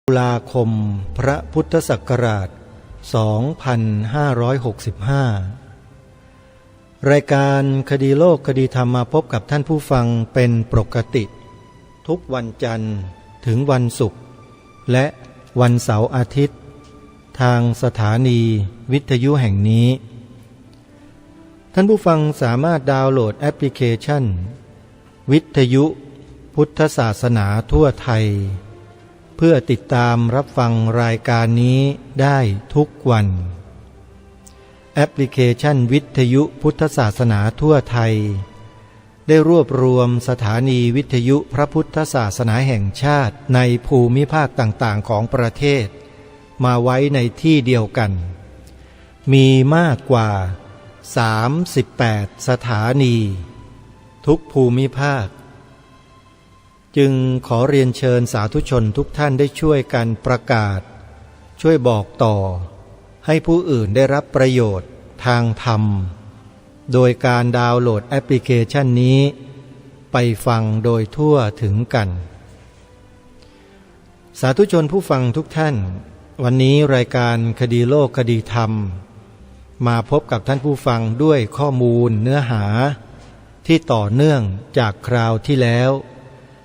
ตุลาคมพระพุทธศักราช 2565 รายการคดีโลกคดีธรรมมาพบกับท่านผู้ฟังเป็นปกติทุกวันจันทร์ถึงวันศุกร์และวันเสาร์อาทิตย์ทางสถานีวิทยุแห่งนี้ท่านผู้ฟังสามารถดาวน์โหลดแอปพลิเคชันวิทยุพุทธศาสนาทั่วไทยเพื่อติดตามรับฟังรายการนี้ได้ทุกวันแอปพลิเคชันวิทยุพุทธศาสนาทั่วไทยได้รวบรวมสถานีวิทยุพระพุทธศาสนาแห่งชาติในภูมิภาคต่างๆของประเทศมาไว้ในที่เดียวกันมีมากกว่า38สถานีทุกภูมิภาคจึงขอเรียนเชิญสาธุชนทุกท่านได้ช่วยกันประกาศช่วยบอกต่อให้ผู้อื่นได้รับประโยชน์ทางธรรมโดยการดาวน์โหลดแอปพลิเคชันนี้ไปฟังโดยทั่วถึงกันสาธุชนผู้ฟังทุกท่านวันนี้รายการคดีโลกคดีธรรมมาพบกับท่านผู้ฟังด้วยข้อมูลเนื้อหาที่ต่อเนื่องจากคราวที่แล้ว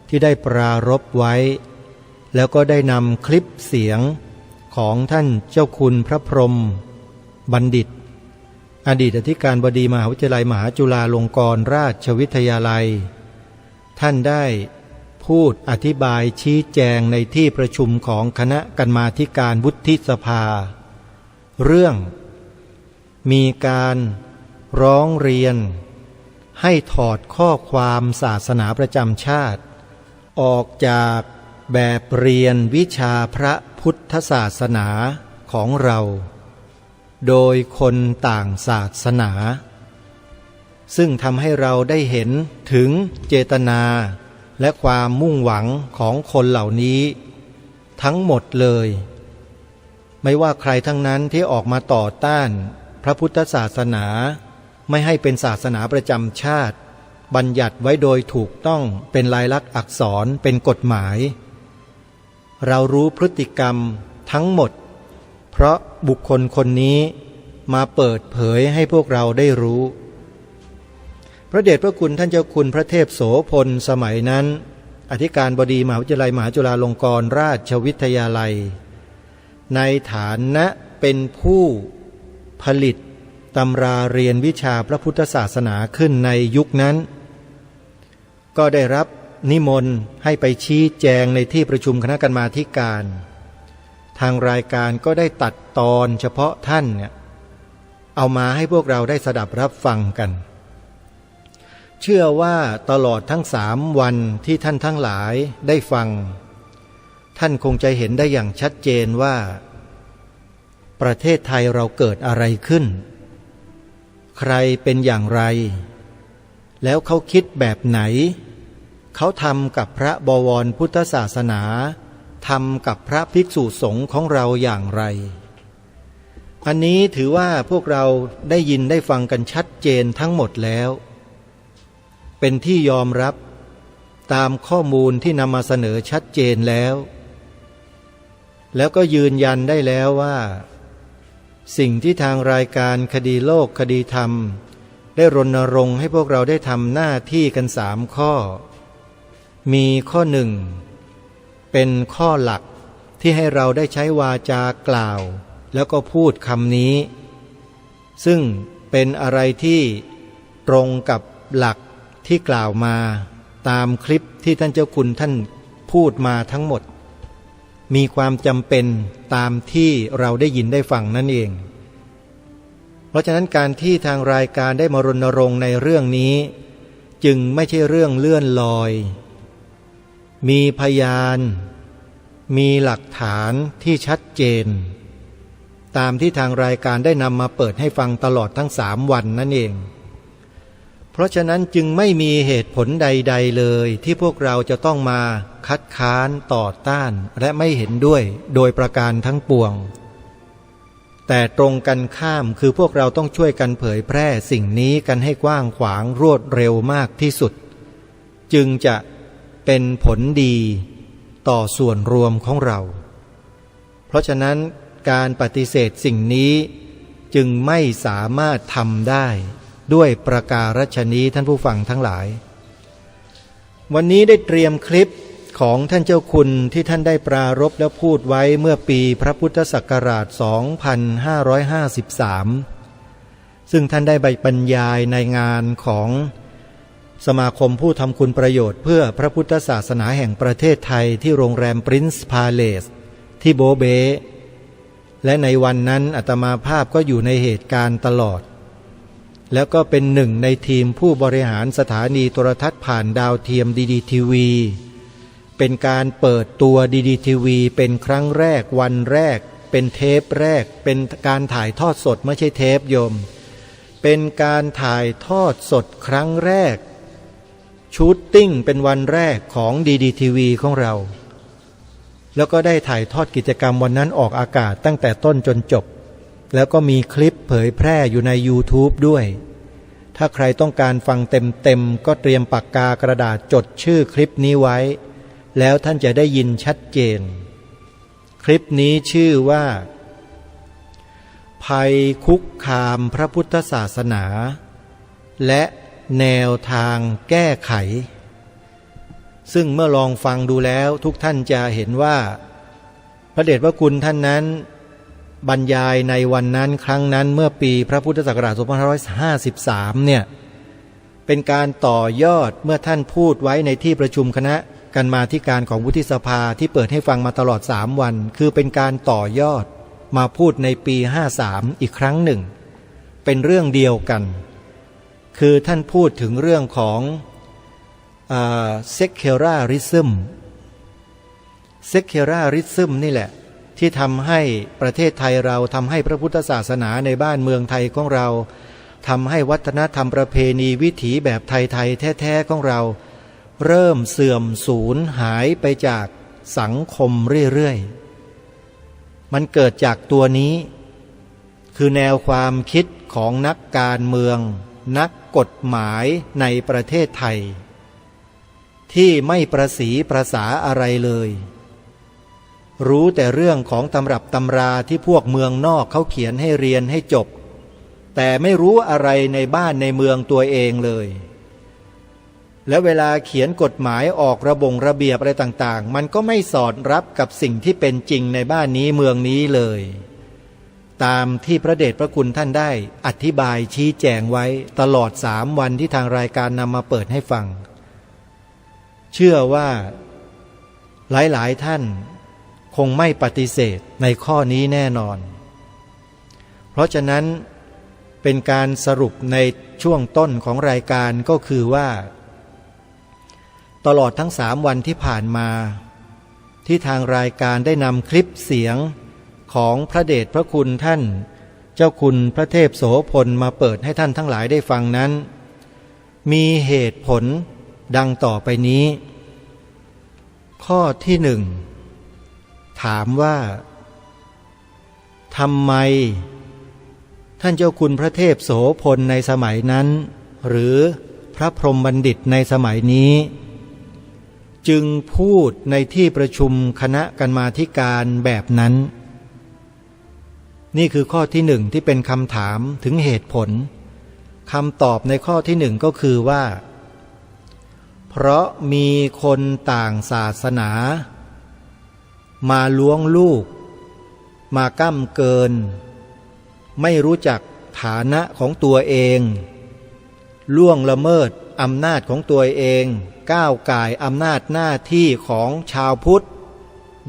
ที่ได้ปรารภไว้แล้วก็ได้นำคลิปเสียงของท่านเจ้าคุณพระพรหมบัณฑิตอดีตอธิการบดีมหาวิทยาลัยมหาจุฬาลงกรณราชวิทยาลัยท่านได้พูดอธิบายชี้แจงในที่ประชุมของคณะกรรมาธิการวุฒิสภาเรื่องมีการร้องเรียนให้ถอดข้อความศาสนาประจำชาติออกจากแบบเรียนวิชาพระพุทธศาสนาของเราโดยคนต่างศาสนาซึ่งทำให้เราได้เห็นถึงเจตนาและความมุ่งหวังของคนเหล่านี้ทั้งหมดเลยไม่ว่าใครทั้งนั้นที่ออกมาต่อต้านพระพุทธศาสนาไม่ให้เป็นศาสนาประจำชาติบัญญัติไว้โดยถูกต้องเป็นลายลักษณ์อักษรเป็นกฎหมายเรารู้พฤติกรรมทั้งหมดเพราะบุคคลคนนี้มาเปิดเผยให้พวกเราได้รู้พระเดชพระคุณท่านเจ้าคุณพระเทพโสพลสมัยนั้นอธิการบดีมหาวิทยาลัยมหาจุฬาลงกรณราชวิทยาลัยในฐานะเป็นผู้ผลิตตำราเรียนวิชาพระพุทธศาสนาขึ้นในยุคนั้นก็ได้รับนิมนต์ให้ไปชี้แจงในที่ประชุมคณะกรรมาธิการทางรายการก็ได้ตัดตอนเฉพาะท่านเนี่ยเอามาให้พวกเราได้สดับรับฟังกันเชื่อว่าตลอดทั้ง3 วันที่ท่านทั้งหลายได้ฟังท่านคงจะเห็นได้อย่างชัดเจนว่าประเทศไทยเราเกิดอะไรขึ้นใครเป็นอย่างไรแล้วเขาคิดแบบไหนเขาทำกับพระบวรพุทธศาสนาทำกับพระภิกษุสงฆ์ของเราอย่างไรอันนี้ถือว่าพวกเราได้ยินได้ฟังกันชัดเจนทั้งหมดแล้วเป็นที่ยอมรับตามข้อมูลที่นำมาเสนอชัดเจนแล้วก็ยืนยันได้แล้วว่าสิ่งที่ทางรายการคดีโลกคดีธรรมได้รณรงค์ให้พวกเราได้ทำหน้าที่กัน3 ข้อมีข้อ1เป็นข้อหลักที่ให้เราได้ใช้วาจากล่าวแล้วก็พูดคำนี้ซึ่งเป็นอะไรที่ตรงกับหลักที่กล่าวมาตามคลิปที่ท่านเจ้าคุณท่านพูดมาทั้งหมดมีความจำเป็นตามที่เราได้ยินได้ฟังนั่นเองเพราะฉะนั้นการที่ทางรายการได้มารณรงค์ในเรื่องนี้จึงไม่ใช่เรื่องเลื่อนลอยมีพยานมีหลักฐานที่ชัดเจนตามที่ทางรายการได้นำมาเปิดให้ฟังตลอดทั้ง3 วันนั่นเองเพราะฉะนั้นจึงไม่มีเหตุผลใดๆเลยที่พวกเราจะต้องมาคัดค้านต่อต้านและไม่เห็นด้วยโดยประการทั้งปวงแต่ตรงกันข้ามคือพวกเราต้องช่วยกันเผยแพร่สิ่งนี้กันให้กว้างขวางรวดเร็วมากที่สุดจึงจะเป็นผลดีต่อส่วนรวมของเรา ราะฉะนั้นการปฏิเสธสิ่งนี้จึงไม่สามารถทำได้ด้วยประการฉนี้ท่านผู้ฟังทั้งหลายวันนี้ได้เตรียมคลิปของท่านเจ้าคุณที่ท่านได้ปรารภและพูดไว้เมื่อปีพระพุทธศักราช 2553 ซึ่งท่านได้บรรยายในงานของสมาคมผู้ทำคุณประโยชน์เพื่อพระพุทธศาสนาแห่งประเทศไทยที่โรงแรมปรินซ์พาเลสที่โบเบและในวันนั้นอาตมาภาพก็อยู่ในเหตุการณ์ตลอดแล้วก็เป็นหนึ่งในทีมผู้บริหารสถานีโทรทัศน์ผ่านดาวเทียมดีทีวีเป็นการเปิดตัวดีทีวีเป็นครั้งแรกวันแรกเป็นเทปแรกเป็นการถ่ายทอดสดไม่ใช่เทปโยมเป็นการถ่ายทอดสดครั้งแรกชูตติ้งเป็นวันแรกของดีทีวีของเราแล้วก็ได้ถ่ายทอดกิจกรรมวันนั้นออกอากาศตั้งแต่ต้นจนจบแล้วก็มีคลิปเผยแพร่อยู่ใน YouTube ด้วยถ้าใครต้องการฟังเต็มๆก็เตรียมปากกากระดาษจดชื่อคลิปนี้ไว้แล้วท่านจะได้ยินชัดเจนคลิปนี้ชื่อว่าภัยคุกคามพระพุทธศาสนาและแนวทางแก้ไขซึ่งเมื่อลองฟังดูแล้วทุกท่านจะเห็นว่าพระเดชพระคุณท่านนั้นบรรยายในวันนั้นครั้งนั้นเมื่อปีพระพุทธศักราช 2553 เนี่ยเป็นการต่อยอดเมื่อท่านพูดไว้ในที่ประชุมคณะกรรมาธิการของวุฒิสภาที่เปิดให้ฟังมาตลอด3 วันคือเป็นการต่อยอดมาพูดในปี 53 อีกครั้งหนึ่งเป็นเรื่องเดียวกันคือท่านพูดถึงเรื่องของsecularism นี่แหละที่ทำให้ประเทศไทยเราทำให้พระพุทธศาสนาในบ้านเมืองไทยของเราทำให้วัฒนธรรมประเพณีวิถีแบบไทยๆแท้ๆของเราเริ่มเสื่อมสูญหายไปจากสังคมเรื่อยๆมันเกิดจากตัวนี้คือแนวความคิดของนักการเมืองนักกฎหมายในประเทศไทยที่ไม่ประสีประสาอะไรเลยรู้แต่เรื่องของตำรับตำราที่พวกเมืองนอกเขาเขียนให้เรียนให้จบแต่ไม่รู้อะไรในบ้านในเมืองตัวเองเลยแล้วเวลาเขียนกฎหมายออกระเบียบอะไรต่างๆมันก็ไม่สอดรับกับสิ่งที่เป็นจริงในบ้านนี้เมืองนี้เลยตามที่พระเดชพระคุณท่านได้อธิบายชี้แจงไว้ตลอด3 วันที่ทางรายการนำมาเปิดให้ฟังเชื่อว่าหลายๆท่านคงไม่ปฏิเสธในข้อนี้แน่นอนเพราะฉะนั้นเป็นการสรุปในช่วงต้นของรายการก็คือว่าตลอดทั้ง3 วันที่ผ่านมาที่ทางรายการได้นำคลิปเสียงของพระเดชพระคุณท่านเจ้าคุณพระเทพโสพลมาเปิดให้ท่านทั้งหลายได้ฟังนั้นมีเหตุผลดังต่อไปนี้ข้อที่1ถามว่าทำไมท่านเจ้าคุณพระเทพโสพลในสมัยนั้นหรือพระพรหมบัณฑิตในสมัยนี้จึงพูดในที่ประชุมคณะกรรมาธิการแบบนั้นนี่คือข้อที่1ที่เป็นคำถามถึงเหตุผลคำตอบในข้อที่1ก็คือว่าเพราะมีคนต่างศาสนามาล้วงลูกมาก้ำเกินไม่รู้จักฐานะของตัวเองล่วงละเมิดอำนาจของตัวเองก้าวก่ายอำนาจหน้าที่ของชาวพุทธ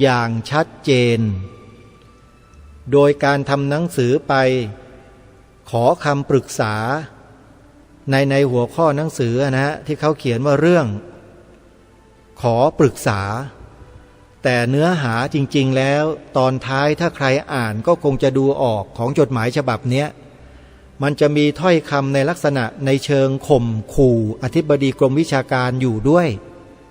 อย่างชัดเจนโดยการทำหนังสือไปขอคำปรึกษาในหัวข้อหนังสือนะที่เขาเขียนว่าเรื่องขอปรึกษาแต่เนื้อหาจริงๆแล้วตอนท้ายถ้าใครอ่านก็คงจะดูออกของจดหมายฉบับเนี้ยมันจะมีถ้อยคำในลักษณะในเชิงข่มขู่อธิบดีกรมวิชาการอยู่ด้วย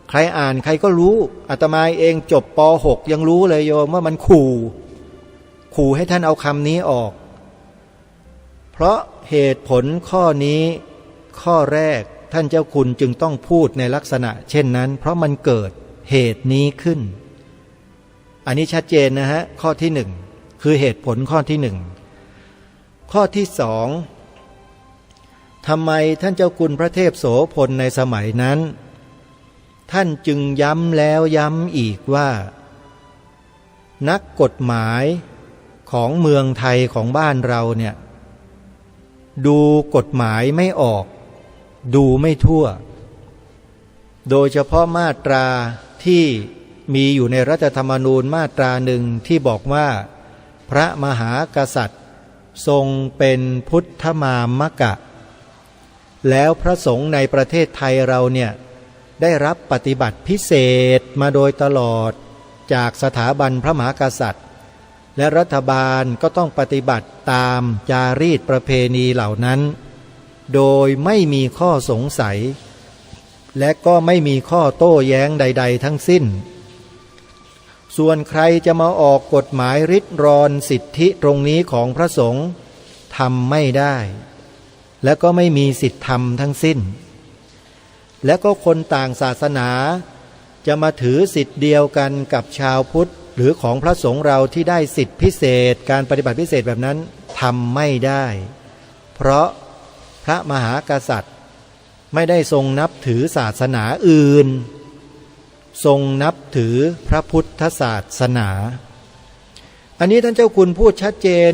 ใครอ่านใครก็รู้อาตมาเองจบป.6 ยังรู้เลยโยมว่ามันขู่ให้ท่านเอาคำนี้ออกเพราะเหตุผลข้อนี้ข้อแรกท่านเจ้าคุณจึงต้องพูดในลักษณะเช่นนั้นเพราะมันเกิดเหตุนี้ขึ้น อันนี้ชัดเจนนะฮะข้อที่หนึ่งคือเหตุผลข้อที่หนึ่งข้อที่สองทำไมท่านเจ้าคุณพระเทพโสพลในสมัยนั้นท่านจึงย้ำแล้วย้ำอีกว่านักกฎหมายของเมืองไทยของบ้านเราเนี่ยดูกฎหมายไม่ออกดูไม่ทั่วโดยเฉพาะมาตราที่มีอยู่ในรัฐธรรมนูญมาตราหนึ่งที่บอกว่าพระมหากษัตริย์ทรงเป็นพุทธมามกะแล้วพระสงฆ์ในประเทศไทยเราเนี่ยได้รับปฏิบัติพิเศษมาโดยตลอดจากสถาบันพระมหากษัตริย์และรัฐบาลก็ต้องปฏิบัติตามจารีตประเพณีเหล่านั้นโดยไม่มีข้อสงสัยและก็ไม่มีข้อโต้แย้งใดๆทั้งสิ้นส่วนใครจะมาออกกฎหมายริดรอนสิทธิตรงนี้ของพระสงฆ์ทำไม่ได้และก็ไม่มีสิทธิธรรมทั้งสิ้นและก็คนต่างศาสนาจะมาถือสิทธิเดียวกันกับชาวพุทธหรือของพระสงฆ์เราที่ได้สิทธิพิเศษการปฏิบัติพิเศษแบบนั้นทำไม่ได้เพราะพระมหากษัตริย์ไม่ได้ทรงนับถือศาสนาอื่นทรงนับถือพระพุทธศาสนาอันนี้ท่านเจ้าคุณพูดชัดเจน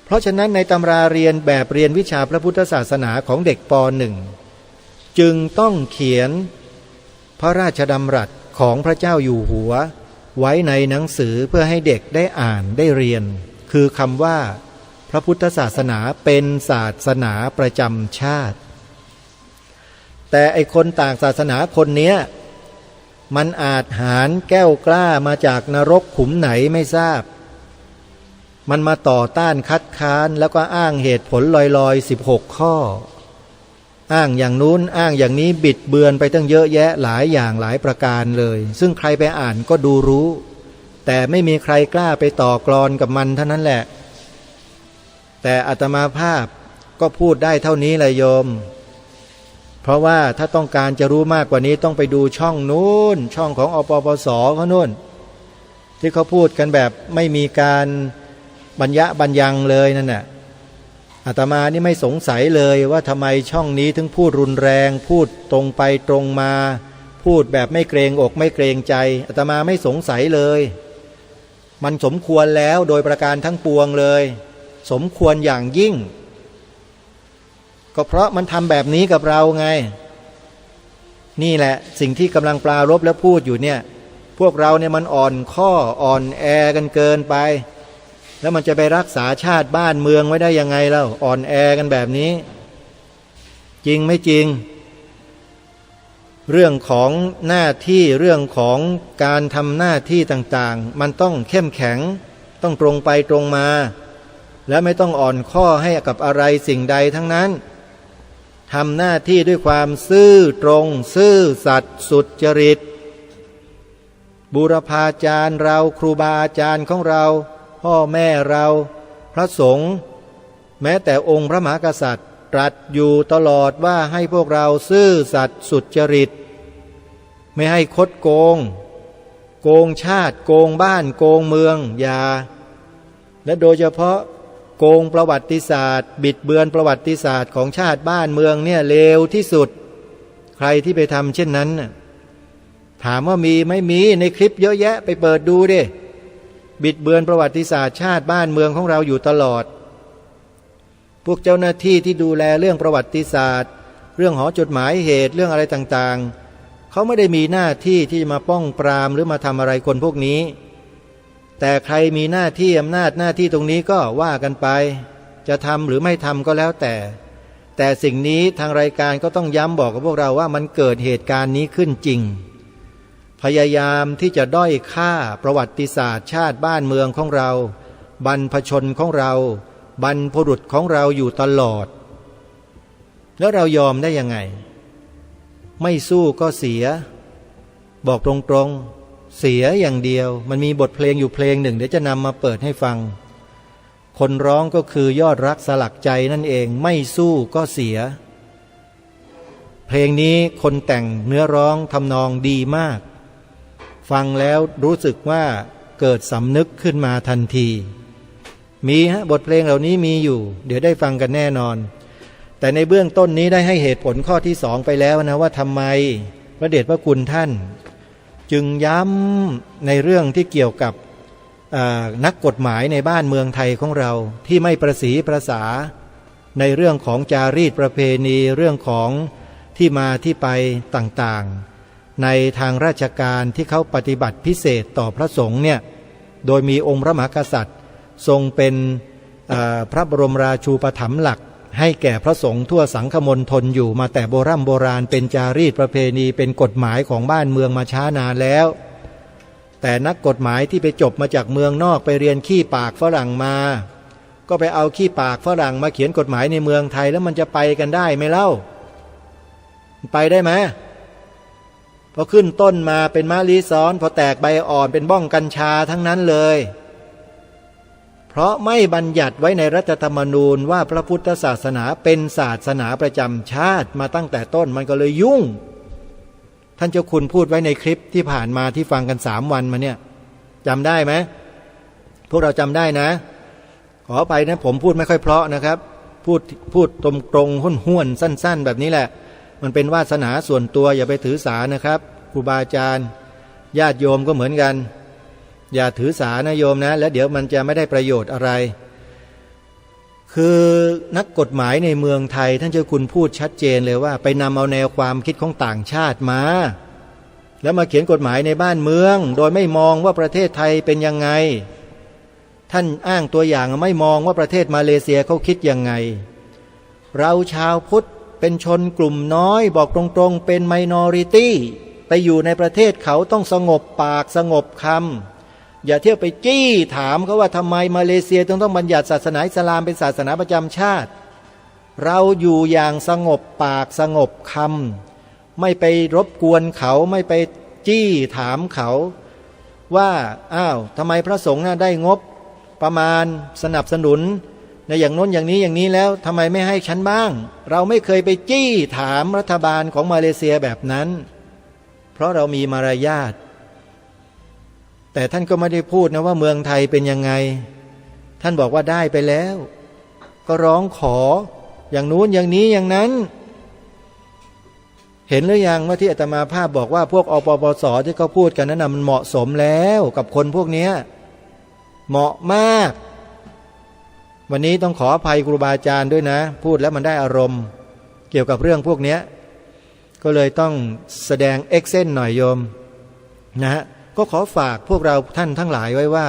เพราะฉะนั้นในตำราเรียนแบบเรียนวิชาพระพุทธศาสนาของเด็กป .1 จึงต้องเขียนพระราชดำรัสของพระเจ้าอยู่หัวไว้ในหนังสือเพื่อให้เด็กได้อ่านได้เรียนคือคำว่าพระพุทธศาสนาเป็นศาสนาประจำชาติแต่ไอคนต่างศาสนาคนเนี้ยมันอาจหาญแก้วกล้ามาจากนรกขุมไหนไม่ทราบมันมาต่อต้านคัดค้านแล้วก็อ้างเหตุผลลอยๆ16 ข้ออ้างอย่างนู้นอ้างอย่างนี้บิดเบือนไปตั้งเยอะแยะหลายอย่างหลายประการเลยซึ่งใครไปอ่านก็ดูรู้แต่ไม่มีใครกล้าไปต่อกลอนกับมันเท่านั้นแหละแต่อาตมาภาพก็พูดได้เท่านี้เลยโยมเพราะว่าถ้าต้องการจะรู้มากกว่านี้ต้องไปดูช่องนู้นช่องของอปปสเขานู่นที่เขาพูดกันแบบไม่มีการบรรยังเลยนั่นน่ะอาตมานี่ไม่สงสัยเลยว่าทำไมช่องนี้ถึงพูดรุนแรงพูดตรงไปตรงมาพูดแบบไม่เกรงอกไม่เกรงใจอาตมาไม่สงสัยเลยมันสมควรแล้วโดยประการทั้งปวงเลยสมควรอย่างยิ่งก็เพราะมันทำแบบนี้กับเราไงนี่แหละสิ่งที่กำลังปรารภและพูดอยู่เนี่ยพวกเราเนี่ยมันอ่อนข้ออ่อนแอกันเกินไปแล้วมันจะไปรักษาชาติบ้านเมืองไว้ได้ยังไงเล่าอ่อนแอกันแบบนี้จริงไม่จริงเรื่องของหน้าที่เรื่องของการทำหน้าที่ต่างๆมันต้องเข้มแข็งต้องตรงไปตรงมาและไม่ต้องอ่อนข้อให้กับอะไรสิ่งใดทั้งนั้นทำหน้าที่ด้วยความซื่อตรงซื่อสัตย์สุจริตบูรพาจารย์เราครูบาอาจารย์ของเราพ่อแม่เราพระสงฆ์แม้แต่องค์พระมหากษัตริย์ตรัสอยู่ตลอดว่าให้พวกเราซื่อสัตย์สุจริตไม่ให้คดโกงชาติโกงบ้านโกงเมืองอย่าและโดยเฉพาะโกงประวัติศาสตร์บิดเบือนประวัติศาสตร์ของชาติบ้านเมืองเนี่ยเลวที่สุดใครที่ไปทำเช่นนั้นถามว่ามีไม่มีในคลิปเยอะแยะไปเปิดดูดิบิดเบือนประวัติศาสตร์ชาติบ้านเมืองของเราอยู่ตลอดพวกเจ้าหน้าที่ที่ดูแลเรื่องประวัติศาสตร์เรื่องหอจดหมายเหตุเรื่องอะไรต่างๆเขาไม่ได้มีหน้าที่ที่จะมาป้องปรามหรือมาทำอะไรคนพวกนี้แต่ใครมีหน้าที่อำนาจหน้าที่ตรงนี้ก็ว่ากันไปจะทำหรือไม่ทำก็แล้วแต่สิ่งนี้ทางรายการก็ต้องย้ำบอกกับพวกเราว่ามันเกิดเหตุการณ์นี้ขึ้นจริงพยายามที่จะด้อยค่าประวัติศาสตร์ชาติบ้านเมืองของเราบรรพชนของเราบรรพบุรุษของเราอยู่ตลอดแล้วเรายอมได้ยังไงไม่สู้ก็เสียบอกตรงๆเสียอย่างเดียวมันมีบทเพลงอยู่เพลงหนึ่งเดี๋ยวจะนำมาเปิดให้ฟังคนร้องก็คือยอดรักสลักใจนั่นเองไม่สู้ก็เสียเพลงนี้คนแต่งเนื้อร้องทำนองดีมาก ฟังแล้วรู้สึกว่าเกิดสำนึกขึ้นมาทันทีมีบทเพลงเหล่านี้มีอยู่เดี๋ยวได้ฟังกันแน่นอนแต่ในเบื้องต้นนี้ได้ให้เหตุผลข้อที่2ไปแล้วนะว่าทำไมพระเดชพระคุณท่านจึงย้ำในเรื่องที่เกี่ยวกับนักกฎหมายในบ้านเมืองไทยของเราที่ไม่ประสีประสาในเรื่องของจารีตประเพณีเรื่องของที่มาที่ไปต่างๆในทางราชการที่เขาปฏิบัติพิเศษต่อพระสงฆ์เนี่ยโดยมีองค์พระมหากษัตริย์ทรงเป็นพระบรมราชูปถัมภ์หลักให้แก่พระสงฆ์ทั่วสังคมณฑลอยู่มาแต่โบราณเป็นจารีตประเพณีเป็นกฎหมายของบ้านเมืองมาช้านานแล้วแต่นักกฎหมายที่ไปจบมาจากเมืองนอกไปเรียนขี้ปากฝรั่งมาก็ไปเอาขี้ปากฝรั่งมาเขียนกฎหมายในเมืองไทยแล้วมันจะไปกันได้ไหมเล่าไปได้ไหมพอขึ้นต้นมาเป็นมะลิซ้อนพอแตกใบอ่อนเป็นบ้องกัญชาทั้งนั้นเลยเพราะไม่บัญญัติไว้ในรัฐธรรมนูญว่าพระพุทธศาสนาเป็นศาสนาประจำชาติมาตั้งแต่ต้นมันก็เลยยุ่งท่านเจ้าคุณพูดไว้ในคลิปที่ผ่านมาที่ฟังกัน3 วันมาเนี่ยจำได้ไหมพวกเราจำได้นะขอไปนะผมพูดไม่ค่อยเพราะนะครับพูดตรงห้วนๆสั้นๆแบบนี้แหละมันเป็นวาสนาส่วนตัวอย่าไปถือสานะครับครูบาอาจารย์ญาติโยมก็เหมือนกันอย่าถือสานะโยมนะแล้วเดี๋ยวมันจะไม่ได้ประโยชน์อะไรคือนักกฎหมายในเมืองไทยท่านเจ้าคุณพูดชัดเจนเลยว่าไปนำเอาแนวความคิดของต่างชาติมาแล้วมาเขียนกฎหมายในบ้านเมืองโดยไม่มองว่าประเทศไทยเป็นยังไงท่านอ้างตัวอย่างไม่มองว่าประเทศมาเลเซียเขาคิดยังไงเราชาวพุทธเป็นชนกลุ่มน้อยบอกตรงๆเป็นไมนอริตี้ไปอยู่ในประเทศเขาต้องสงบปากสงบคำอย่าเที่ยวไปจี้ถามเขาว่าทำไมมาเลเซียต้องบัญญัติศาสนาอิสลามเป็นศาสนาประจำชาติเราอยู่อย่างสงบปากสงบคำไม่ไปรบกวนเขาไม่ไปจี้ถามเขาว่าอ้าวทำไมพระสงฆ์ได้งบประมาณสนับสนุนในอย่างโน้นอย่างนี้แล้วทำไมไม่ให้ฉันบ้างเราไม่เคยไปจี้ถามรัฐบาลของมาเลเซียแบบนั้นเพราะเรามีมารยาทแต่ท่านก็ไม่ได้พูดนะว่าเมืองไทยเป็นยังไงท่านบอกว่าได้ไปแล้วก็ร้องขออย่างนู้นอย่างนี้อย่างนั้นเห็นหรือยังว่าที่อาตมาภาพบอกว่าพวกอปปสที่เขาพูดกันนั้นมันเหมาะสมแล้วกับคนพวกนี้เหมาะมากวันนี้ต้องขออภัยครูบาอาจารย์ด้วยนะพูดแล้วมันได้อารมณ์เกี่ยวกับเรื่องพวกนี้ก็เลยต้องแสดงเอ็กเซนหน่อยโยมนะฮะก็ขอฝากพวกเราท่านทั้งหลายไว้ว่า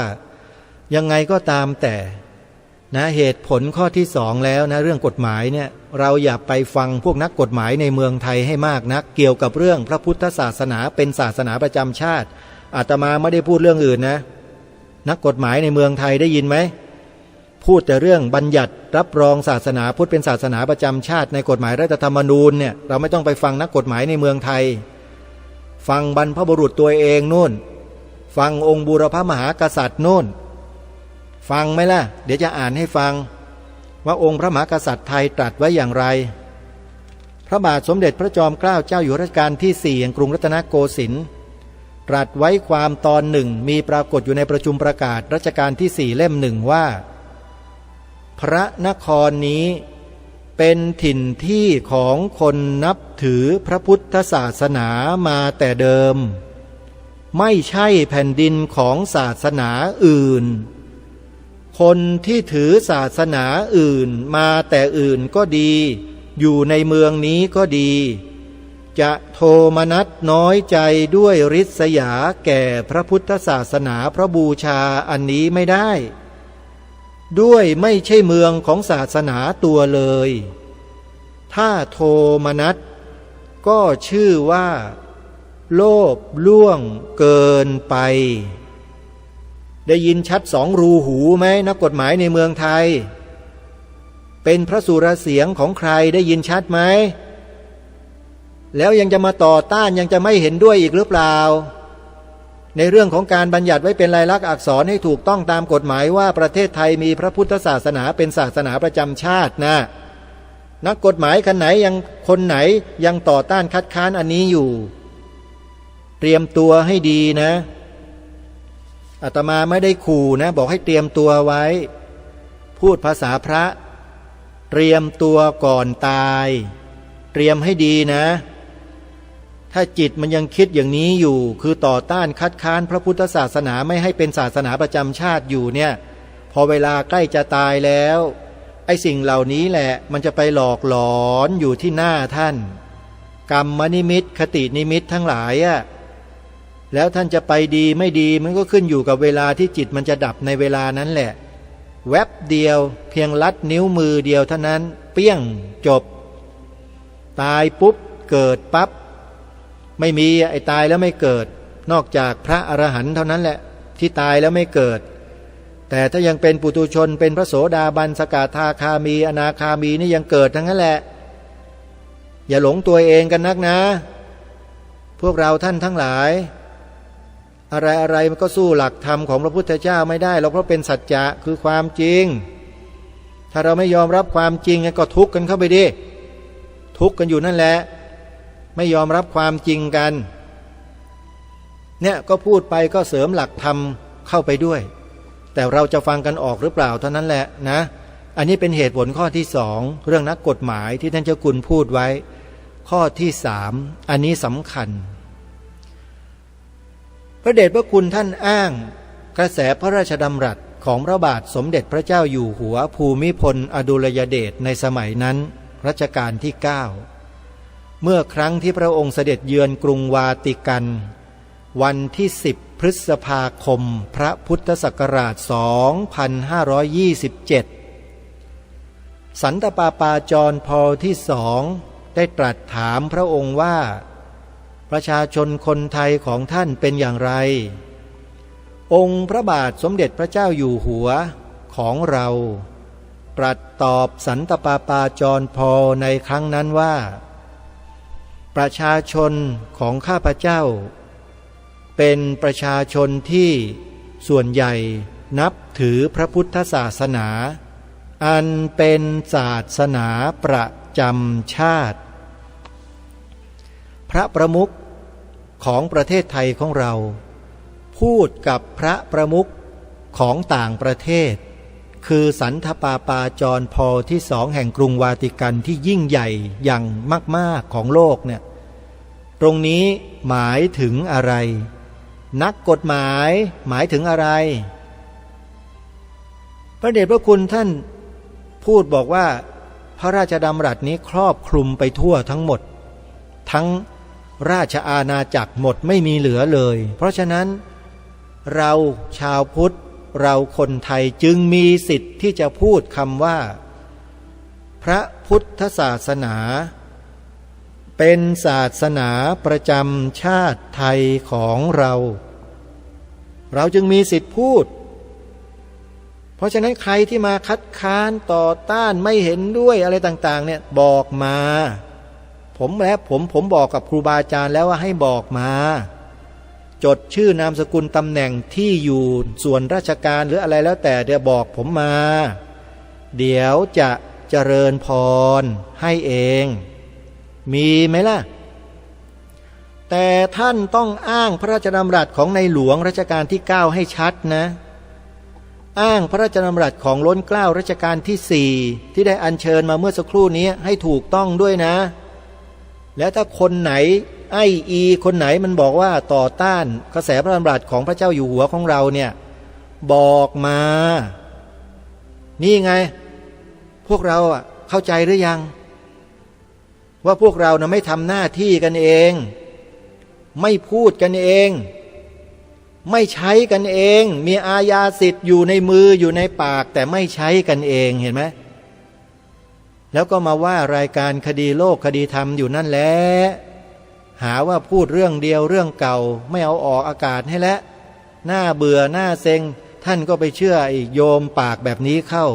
ยังไงก็ตามแต่นะเหตุผลข้อที่2แล้วนะเรื่องกฎหมายเนี่ยเราอย่าไปฟังพวกนักกฎหมายในเมืองไทยให้มากนักเกี่ยวกับเรื่องพระพุทธศาสนาเป็นศาสนาประจำชาติอาตมาไม่ได้พูดเรื่องอื่นนะนักกฎหมายในเมืองไทยได้ยินไหมพูดแต่เรื่องบัญญัติรับรองศาสนาพุทธเป็นศาสนาประจำชาติในกฎหมายรัฐธรรมนูญเนี่ยเราไม่ต้องไปฟังนักกฎหมายในเมืองไทยฟังบรรพบุรุษตัวเองนู่นฟังองค์บูรพมหากษัตริย์นู่นฟังไหมล่ะเดี๋ยวจะอ่านให้ฟังว่าองค์พระมหากษัตริย์ไทยตรัสไว้อย่างไรพระบาทสมเด็จพระจอมเกล้าเจ้าอยู่หัวรัชกาลที่4แห่งกรุงรัตนโกสินทร์ตรัสไว้ความตอนหนึ่งมีปรากฏอยู่ในประชุมประกาศรัชกาลที่4เล่ม1ว่าพระนครนี้เป็นถิ่นที่ของคนนับถือพระพุทธศาสนามาแต่เดิมไม่ใช่แผ่นดินของศาสนาอื่นคนที่ถือศาสนาอื่นมาแต่อื่นก็ดีอยู่ในเมืองนี้ก็ดีจะโทมนัสน้อยใจด้วยริษยาแก่พระพุทธศาสนาพระบูชาอันนี้ไม่ได้ด้วยไม่ใช่เมืองของศาสนาตัวเลยถ้าโทมนัสก็ชื่อว่าโลภล่วงเกินไปได้ยินชัด2 รูหูไหมนักกฎหมายในเมืองไทยเป็นพระสุรเสียงของใครได้ยินชัดไหมแล้วยังจะมาต่อต้านยังจะไม่เห็นด้วยอีกหรือเปล่าในเรื่องของการบัญญัติไว้เป็นลายลักษณ์อักษรให้ถูกต้องตามกฎหมายว่าประเทศไทยมีพระพุทธศาสนาเป็นศาสนาประจำชาตินะนักกฎหมายคนไหนยังต่อต้านคัดค้านอันนี้อยู่ เตรียมตัวให้ดีนะอาตมาไม่ได้ขู่นะบอกให้เตรียมตัวไว้พูดภาษาพระเตรียมตัวก่อนตายเตรียมให้ดีนะถ้าจิตมันยังคิดอย่างนี้อยู่คือต่อต้านคัดค้านพระพุทธศาสนาไม่ให้เป็นศาสนาประจำชาติอยู่เนี่ยพอเวลาใกล้จะตายแล้วไอ้สิ่งเหล่านี้แหละมันจะไปหลอกหลอนอยู่ที่หน้าท่านกรรมนิมิตคตินิมิตทั้งหลายอะแล้วท่านจะไปดีไม่ดีมันก็ขึ้นอยู่กับเวลาที่จิตมันจะดับในเวลานั้นแหละแวบเดียวเพียงลัดนิ้วมือเดียวเท่านั้นเปี้ยงจบตายปุ๊บเกิดปั๊บไม่มีไอ้ตายแล้วไม่เกิดนอกจากพระอรหันต์เท่านั้นแหละที่ตายแล้วไม่เกิดแต่ถ้ายังเป็นปุถุชนเป็นพระโสดาบันสกทาคามีอนาคามีนี่ยังเกิดทั้งนั้นแหละอย่าหลงตัวเองกันนักนะพวกเราท่านทั้งหลายอะไรมันก็สู้หลักธรรมของพระพุทธเจ้าไม่ได้หรอกเพราะเป็นสัจจะคือความจริงถ้าเราไม่ยอมรับความจริงก็ทุกข์กันเข้าไปดิทุกข์กันอยู่นั่นแหละไม่ยอมรับความจริงกันเนี่ยก็พูดไปก็เสริมหลักธรรมเข้าไปด้วยแต่เราจะฟังกันออกหรือเปล่าเท่านั้นแหละนะอันนี้เป็นเหตุผลข้อที่สองเรื่องนักกฎหมายที่ท่านเจ้าคุณพูดไว้ข้อที่สามอันนี้สำคัญพระเดชพระคุณท่านอ้างกระแสพระราชดำรัสของพระบาทสมเด็จพระเจ้าอยู่หัวภูมิพลอดุลยเดชในสมัยนั้นรัชกาลที่9เมื่อครั้งที่พระองค์เสด็จเยือนกรุงวาติกันวันที่10พฤษภาคมพระพุทธศักราช2527สันตปาปาจรพที่2ได้ตรัสถามพระองค์ว่าประชาชนคนไทยของท่านเป็นอย่างไรองค์พระบาทสมเด็จพระเจ้าอยู่หัวของเราตรัสตอบสันตปาปาจรพในครั้งนั้นว่าประชาชนของข้าพเจ้าเป็นประชาชนที่ส่วนใหญ่นับถือพระพุทธศาสนาอันเป็นศาสนาประจำชาติพระประมุขของประเทศไทยของเราพูดกับพระประมุขของต่างประเทศคือสันทปาปาจรพที่2แห่งกรุงวาติกันที่ยิ่งใหญ่อย่างมากๆของโลกเนี่ยตรงนี้หมายถึงอะไรนักกฎหมายหมายถึงอะไรพระเดชพระคุณท่านพูดบอกว่าพระราชดำรัสนี้ครอบคลุมไปทั่วทั้งหมดทั้งราชอาณาจักรหมดไม่มีเหลือเลยเพราะฉะนั้นเราชาวพุทธเราคนไทยจึงมีสิทธิ์ที่จะพูดคำว่าพระพุทธศาสนาเป็นศาสนาประจำชาติไทยของเราจึงมีสิทธิ์พูดเพราะฉะนั้นใครที่มาคัดค้านต่อต้านไม่เห็นด้วยอะไรต่างๆเนี่ยบอกมาผมบอกกับครูบาอาจารย์แล้วว่าให้บอกมาจดชื่อนามสกุลตำแหน่งที่อยู่ส่วนราชการหรืออะไรแล้วแต่เดี๋ยวบอกผมมาเดี๋ยวจะเจริญพรให้เองมีไหมล่ะแต่ท่านต้องอ้างพระราชดำรัสของในหลวงรัชกาลที่9ให้ชัดนะอ้างพระราชดำรัสของล้นเกล้ารัชกาลที่4ที่ได้อัญเชิญมาเมื่อสักครู่นี้ให้ถูกต้องด้วยนะแล้วถ้าคนไหนคนไหนมันบอกว่าต่อต้านกระแสพระดำรัสของพระเจ้าอยู่หัวของเราเนี่ยบอกมานี่ไงพวกเราเข้าใจหรือยังว่าพวกเราไม่ทำหน้าที่กันเองไม่พูดกันเองไม่ใช้กันเองมีอาญาสิทธิ์อยู่ในมืออยู่ในปากแต่ไม่ใช้กันเองเห็นไหมแล้วก็มาว่ารายการคดีโลกคดีธรรมอยู่นั่นแหละหาว่าพูดเรื่องเดียวเรื่องเก่าไม่เอาออกอากาศให้แล้วหน้าเบื่อหน้าเซ็งท่านก็ไปเชื่ออีกโยมปากแบบนี้เข้า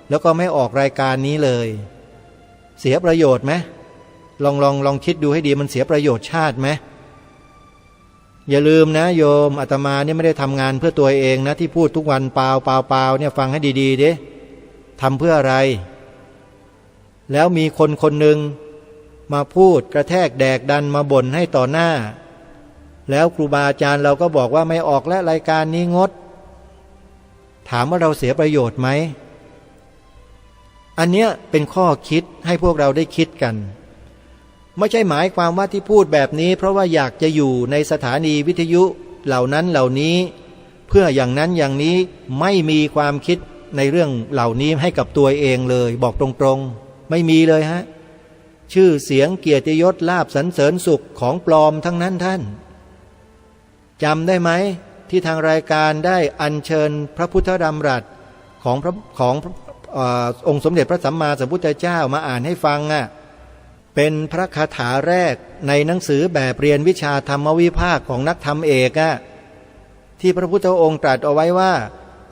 แล้วก็ไม่ออกรายการนี้เลยเสียประโยชน์ไหมลองคิดดูให้ดีมันเสียประโยชน์ชาติไหมอย่าลืมนะโยมอาตมาเนี่ยไม่ได้ทำงานเพื่อตัวเองนะที่พูดทุกวันเปล่าเนี่ยฟังให้ดีๆดิทำเพื่ออะไรแล้วมีคนหนึ่งมาพูดกระแทกแดกดันมาบ่นให้ต่อหน้า แล้วครูบาอาจารย์เราก็บอกว่าไม่ออกและรายการนี้งดถามว่าเราเสียประโยชน์ไหมอันเนี้ยเป็นข้อคิดให้พวกเราได้คิดกันไม่ใช่หมายความว่าที่พูดแบบนี้เพราะว่าอยากจะอยู่ในสถานีวิทยุเหล่านั้นเหล่านี้เพื่ออย่างนั้นอย่างนี้ไม่มีความคิดในเรื่องเหล่านี้ให้กับตัวเองเลยบอกตรงๆไม่มีเลยฮะชื่อเสียงเกียรติยศลาภสรรเสริญสุขของปลอมทั้งนั้นท่านจำได้ไหมที่ทางรายการได้อัญเชิญพระพุทธดำรัสขององค์สมเด็จพระสัมมาสัมพุทธเจ้ามาอ่านให้ฟังเป็นพระคาถาแรกในหนังสือแบบเรียนวิชาธรรมวิภาคของนักธรรมเอกที่พระพุทธองค์ตรัสเอาไว้ว่า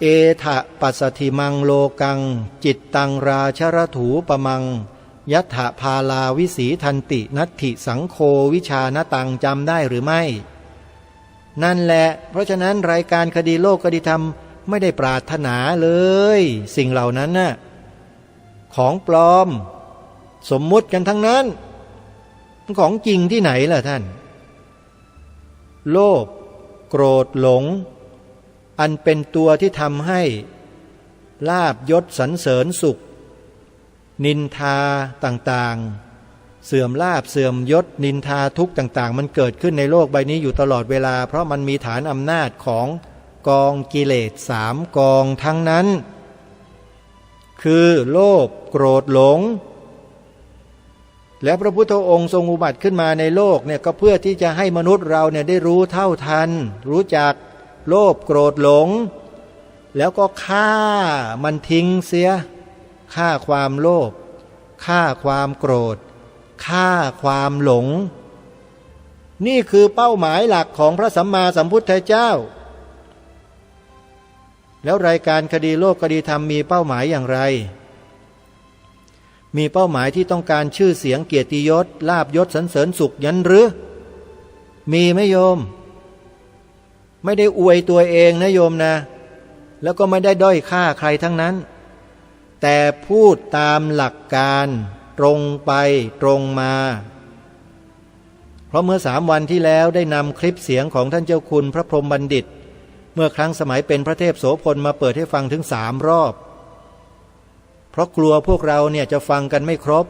เอทะปัสสธิมังโลกังจิตตังราชรถูปมังยัตถพาลาวิสีทันตินัตถิสังโฆวิชานตังจำได้หรือไม่นั่นแหละเพราะฉะนั้นรายการคดีโลกคดีธรรมไม่ได้ปรารถนาเลยสิ่งเหล่านั้นน่ะของปลอมสมมุติกันทั้งนั้นของจริงที่ไหนล่ะท่านโลภโกรธหลงอันเป็นตัวที่ทำให้ลาภยศสรรเสริญสุขนินทาต่างๆเสื่อมลาภเสื่อมยศนินทาทุกข์ต่างๆมันเกิดขึ้นในโลกใบนี้อยู่ตลอดเวลาเพราะมันมีฐานอำนาจของกองกิเลส3 กองทั้งนั้นคือโลภโกรธหลงและพระพุทธองค์ทรงอุบัติขึ้นมาในโลกเนี่ยก็เพื่อที่จะให้มนุษย์เราเนี่ยได้รู้เท่าทันรู้จักโลภโกรธหลงแล้วก็ฆ่ามันทิ้งเสียฆ่าความโลภฆ่าความโกรธฆ่าความหลงนี่คือเป้าหมายหลักของพระสัมมาสัมพุทธเจ้าแล้วรายการคดีโลกคดีธรรมมีเป้าหมายอย่างไรมีเป้าหมายที่ต้องการชื่อเสียงเกียรติยศลาภยศสรรเสริญสุขยันหรือมีไหมโยมไม่ได้อวยตัวเองนะโยมนะแล้วก็ไม่ได้ด้อยค่าใครทั้งนั้นแต่พูดตามหลักการตรงไปตรงมาเพราะเมื่อ3 วันที่แล้วได้นำคลิปเสียงของท่านเจ้าคุณพระพรหมบัณฑิตเมื่อครั้งสมัยเป็นพระเทพโสพลมาเปิดให้ฟังถึง3 รอบเพราะกลัวพวกเราเนี่ยจะฟังกันไม่ครบ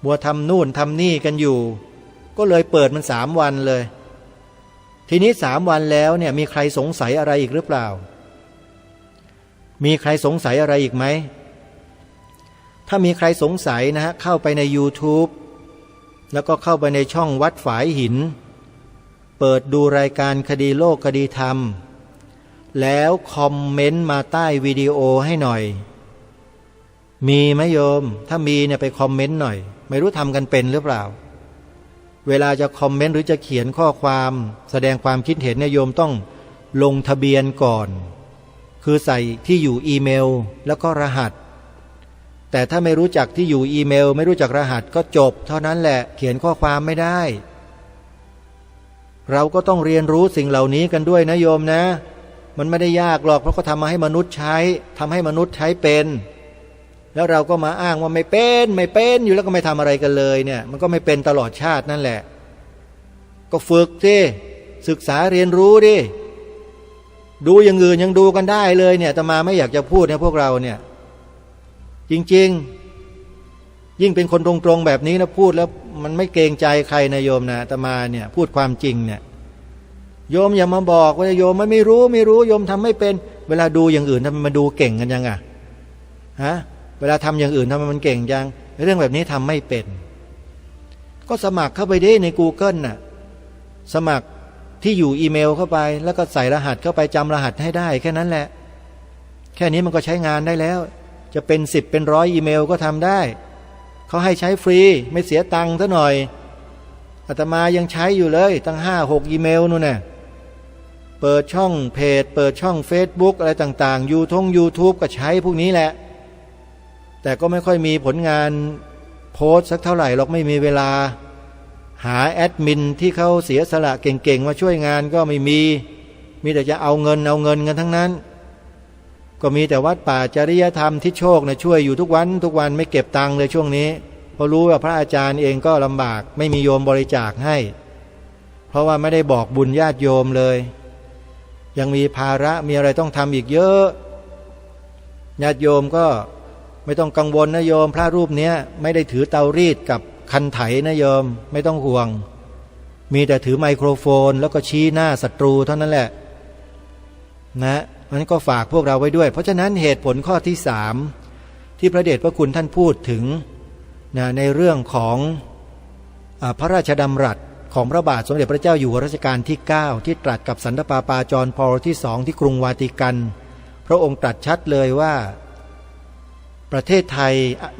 มัวทำนู่นทำนี่กันอยู่ก็เลยเปิดมัน3 วันเลยทีนี้3 วันแล้วเนี่ยมีใครสงสัยอะไรอีกหรือเปล่ามีใครสงสัยอะไรอีกไหมถ้ามีใครสงสัยนะฮะเข้าไปใน YouTube แล้วก็เข้าไปในช่องวัดฝายหินเปิดดูรายการคดีโลกคดีธรรมแล้วคอมเมนต์มาใต้วิดีโอให้หน่อยมีไหมโยมถ้ามีเนี่ยไปคอมเมนต์หน่อยไม่รู้ทำกันเป็นหรือเปล่าเวลาจะคอมเมนต์หรือจะเขียนข้อความแสดงความคิดเห็นเนี่ยโยมต้องลงทะเบียนก่อนคือใส่ที่อยู่อีเมลแล้วก็รหัสแต่ถ้าไม่รู้จักที่อยู่อีเมลไม่รู้จักรหัสก็จบเท่านั้นแหละเขียนข้อความไม่ได้เราก็ต้องเรียนรู้สิ่งเหล่านี้กันด้วยนะโยมนะมันไม่ได้ยากหรอกเพราะเขาทำมาให้มนุษย์ใช้ทำให้มนุษย์ใช้เป็นแล้วเราก็มาอ้างว่าไม่เป็นอยู่แล้วก็ไม่ทำอะไรกันเลยเนี่ยมันก็ไม่เป็นตลอดชาตินั่นแหละก็ฝึกสิศึกษาเรียนรู้ดิดูอย่างอื่นยังดูกันได้เลยเนี่ยอาตมาไม่อยากจะพูดเนี่ยพวกเราเนี่ยจริงๆยิ่งเป็นคนตรงๆแบบนี้นะพูดแล้วมันไม่เกรงใจใครนะโยมนะอาตมาเนี่ยพูดความจริงเนี่ยโยมอย่ามาบอกว่าโยมไม่รู้โยมทำไม่เป็นเวลาดูอย่างอื่นทำไมมาดูเก่งกันยังฮะเวลาทำอย่างอื่นทำไมมันเก่งจังเรื่องแบบนี้ทำไม่เป็นก็สมัครเข้าไปได้ใน Google น่ะสมัครที่อยู่อีเมลเข้าไปแล้วก็ใส่รหัสเข้าไปจำรหัสให้ได้แค่นั้นแหละแค่นี้มันก็ใช้งานได้แล้วจะเป็น10เป็น100อีเมลก็ทำได้เขาให้ใช้ฟรีไม่เสียตังค์ซะหน่อยอาตมายังใช้อยู่เลยตั้ง5-6อีเมลนู่นน่ะเปิดช่องเพจเปิดช่อง Facebook อะไรต่างๆYouTube ก็ใช้พวกนี้แหละแต่ก็ไม่ค่อยมีผลงานโพสต์สักเท่าไหร่หรอกไม่มีเวลาหาแอดมินที่เขาเสียสละเก่งๆมาช่วยงานก็ไม่มีแต่จะเอาเงินกันทั้งนั้นก็มีแต่วัดป่าจริยธรรมที่โชคนะช่วยอยู่ทุกวันไม่เก็บตังค์เลยช่วงนี้เพราะรู้ว่าพระอาจารย์เองก็ลำบากไม่มีโยมบริจาคให้ เพราะว่าไม่ได้บอกบุญญาติโยมเลยยังมีภาระมีอะไรต้องทำอีกเยอะญาติโยมก็ไม่ต้องกังวลนะโยมพระรูปนี้ไม่ได้ถือเตารีดกับคันไถนะโยมไม่ต้องห่วงมีแต่ถือไมโครโฟนแล้วก็ชี้หน้าศัตรูเท่านั้นแหละนะนั้นก็ฝากพวกเราไว้ด้วยเพราะฉะนั้นเหตุผลข้อที่3ที่พระเดชพระคุณท่านพูดถึงนะในเรื่องของพระราชดำรัสของพระบาทสมเด็จพระเจ้าอยู่หัวรัชกาลที่9ที่ตรัสกับสันตะปาปาจอห์นพอลที่2ที่กรุงวาติกันพระองค์ตรัสชัดเลยว่าประเทศไทย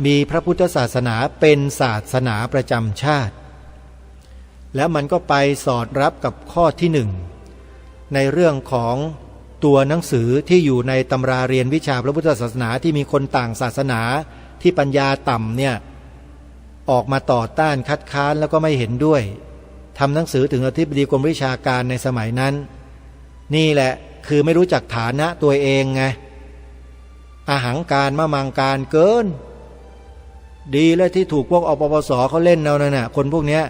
มีพระพุทธศาสนาเป็นศาสนาประจำชาติแล้วมันก็ไปสอดรับกับข้อที่1ในเรื่องของตัวหนังสือที่อยู่ในตำราเรียนวิชาพระพุทธศาสนาที่มีคนต่างศาสนาที่ปัญญาต่ำเนี่ยออกมาต่อต้านคัดค้านแล้วก็ไม่เห็นด้วยทำหนังสือถึงอธิบดีกรมวิชาการในสมัยนั้นนี่แหละคือไม่รู้จักฐานะตัวเองไงอาหังการมะมังการเกินดีแล้วที่ถูกพวกอปปสเขาเล่นเอานั่นน่ะคนพวกเนี้ย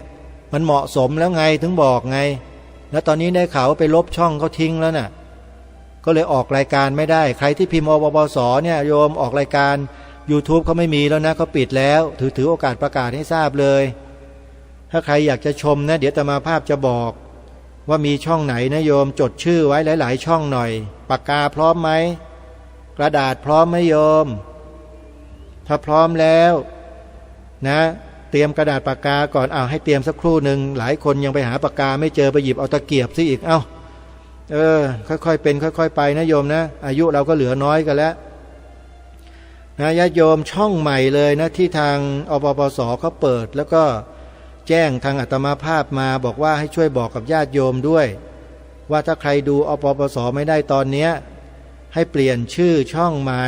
มันเหมาะสมแล้วไงถึงบอกไงแล้วตอนนี้ได้ข่าวไปลบช่องเขาทิ้งแล้วน่ะก็เลยออกรายการไม่ได้ใครที่พิมพ์อปปสเนี่ยโยมออกรายการ YouTube เขาไม่มีแล้วนะเขาปิดแล้วถือโอกาสประกาศให้ทราบเลยถ้าใครอยากจะชมนะเดี๋ยวอาตมาภาพจะบอกว่ามีช่องไหนนะโยมจดชื่อไว้หลายๆช่องหน่อยปากกาพร้อมไหมกระดาษพร้อมไหมโยมถ้าพร้อมแล้วนะเตรียมกระดาษปากกาก่อนให้เตรียมสักครู่หนึ่งหลายคนยังไปหาปากกาไม่เจอไปหยิบเอาตะเกียบซิอีกค่อยๆเป็นค่อยๆไปนะโยมนะอายุเราก็เหลือน้อยกันแล้วนะญาติโยมช่องใหม่เลยนะที่ทางอปปสเขาเปิดแล้วก็แจ้งทางอาตมาภาพมาบอกว่าให้ช่วยบอกกับญาติโยมด้วยว่าถ้าใครดูอปปสไม่ได้ตอนนี้ให้เปลี่ยนชื่อช่องใหม่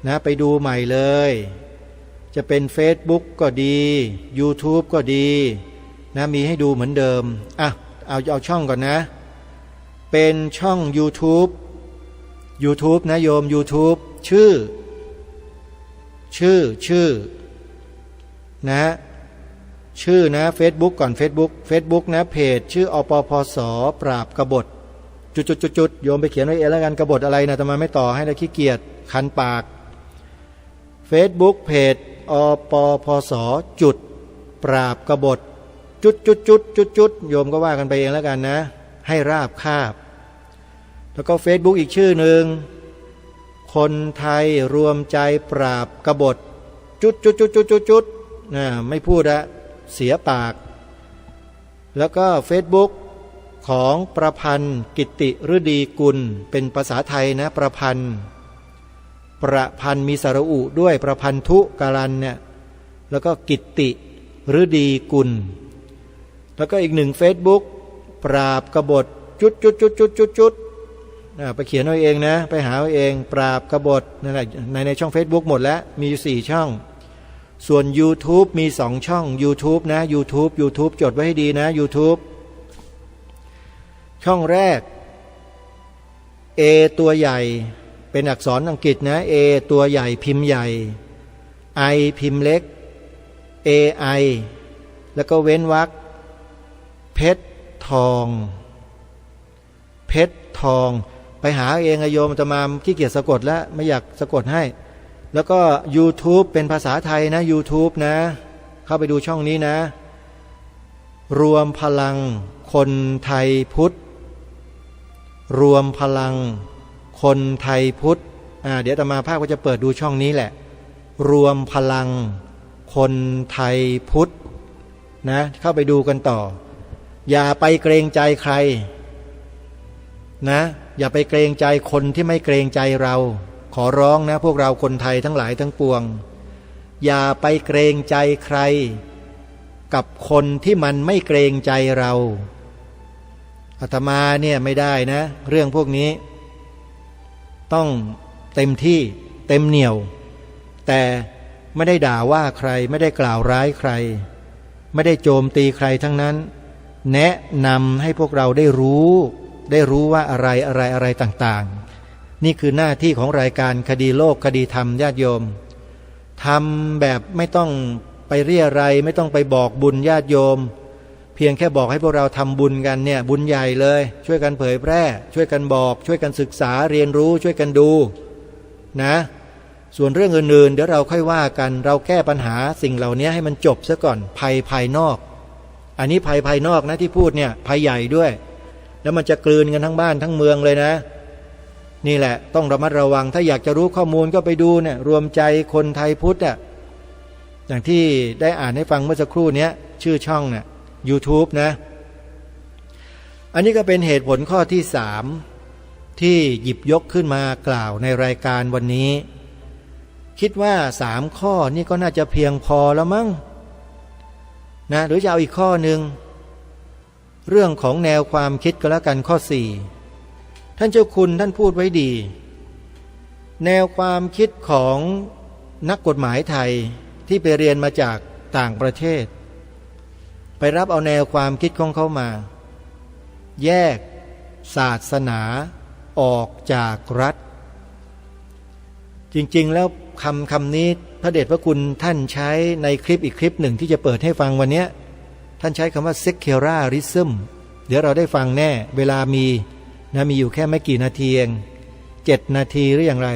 นะไปดูใหม่เลยจะเป็น Facebook ก็ดี YouTube ก็ดีนะมีให้ดูเหมือนเดิมเอาช่องก่อนนะเป็นช่อง YouTube นะโยม YouTube ชื่อนะชื่อนะ Facebook ก่อน Facebook นะเพจชื่ออปปสปราบกบฏจุดโยมไปเขียนไว้เองแล้วกันกบฏอะไรนะทำไมไม่ต่อให้ได้ขี้เกียจคันปาก Facebook เพจอปปสจุดปราบกบฏจุดโยมก็ว่ากันไปเองแล้วกันนะให้ราบคาบแล้วก็ Facebook อีกชื่อหนึ่งคนไทยรวมใจปราบกบฏจุดไม่พูดละเสียปากแล้วก็ Facebook ของประพันธ์กิตติฤดีกุลเป็นภาษาไทยนะประพันธ์มีสระอุด้วยประพันธุการันเนี่ยแล้วก็กิตติฤดีกุลแล้วก็อีกหนึ่ง Facebook ปราบกบฏจุดไปเขียนเอาเองนะไปหาเอาเองปราบกบฏนั่นแหละในช่อง Facebook หมดแล้วมีอยู่4ช่องส่วน YouTube มี2ช่อง YouTube นะ YouTube จดไว้ให้ดีนะ YouTube ช่องแรก A ตัวใหญ่เป็นอักษรอังกฤษนะ A ตัวใหญ่พิมพ์ใหญ่ I พิมพ์เล็ก AI แล้วก็เว้นวรรคเพชรทองไปหาเองโยมอาตมาขี้เกียจสะกดแล้วไม่อยากสะกดให้แล้วก็ YouTube เป็นภาษาไทยนะ YouTube นะเข้าไปดูช่องนี้นะรวมพลังคนไทยพุทธรวมพลังคนไทยพุทธเดี๋ยวอาตมาภาพก็จะเปิดดูช่องนี้แหละรวมพลังคนไทยพุทธนะเข้าไปดูกันต่ออย่าไปเกรงใจใครนะอย่าไปเกรงใจคนที่ไม่เกรงใจเราขอร้องนะพวกเราคนไทยทั้งหลายทั้งปวงอย่าไปเกรงใจใครกับคนที่มันไม่เกรงใจเราอาตมาเนี่ยไม่ได้นะเรื่องพวกนี้ต้องเต็มที่เต็มเหนี่ยวแต่ไม่ได้ด่าว่าใครไม่ได้กล่าวร้ายใครไม่ได้โจมตีใครทั้งนั้นแนะนำให้พวกเราได้รู้ว่าอะไรต่างๆนี่คือหน้าที่ของรายการคดีโลกคดีธรรมญาติโยมทำแบบไม่ต้องไปเรียอะไรยไม่ต้องไปบอกบุญญาติโยม เ พียงแค่บอกให้พวกเราทำบุญกันเนี่ยบุญใหญ่เลยช่วยกันเผยแพร่ช่วยกันบอกช่วยกันศึกษาเรียนรู้ช่วยกันดูนะส่วนเรื่องอื่นๆเดี๋ยวเราค่อยว่ากันเราแก้ปัญหาสิ่งเหล่านี้ให้มันจบซะก่อนภัยภายนอกอันนี้ภัยภายนอกนะที่พูดเนี่ยภัยใหญ่ด้วยแล้วมันจะกลืนกันทั้งบ้านทั้งเมืองเลยนะนี่แหละต้องระมัดระวังถ้าอยากจะรู้ข้อมูลก็ไปดูเนี่ยรวมใจคนไทยพุทธอ่ะอย่างที่ได้อ่านให้ฟังเมื่อสักครู่นี้ชื่อช่องเนี่ย YouTube นะอันนี้ก็เป็นเหตุผลข้อที่3ที่หยิบยกขึ้นมากล่าวในรายการวันนี้คิดว่า3ข้อนี่ก็น่าจะเพียงพอแล้วมั้งนะหรือจะเอาอีกข้อหนึ่งเรื่องของแนวความคิดก็แล้วกันข้อ4ท่านเจ้าคุณท่านพูดไว้ดีแนวความคิดของนักกฎหมายไทยที่ไปเรียนมาจากต่างประเทศไปรับเอาแนวความคิดของเขามาแยกศาสนาออกจากรัฐจริงๆแล้วคำนี้พระเดชพระคุณท่านใช้ในคลิปอีกคลิปหนึ่งที่จะเปิดให้ฟังวันนี้ท่านใช้คำว่า secularism เดี๋ยวเราได้ฟังแน่เวลามีอยู่แค่ไม่กี่นาทีเอง7 นาทีหรืออย่างไร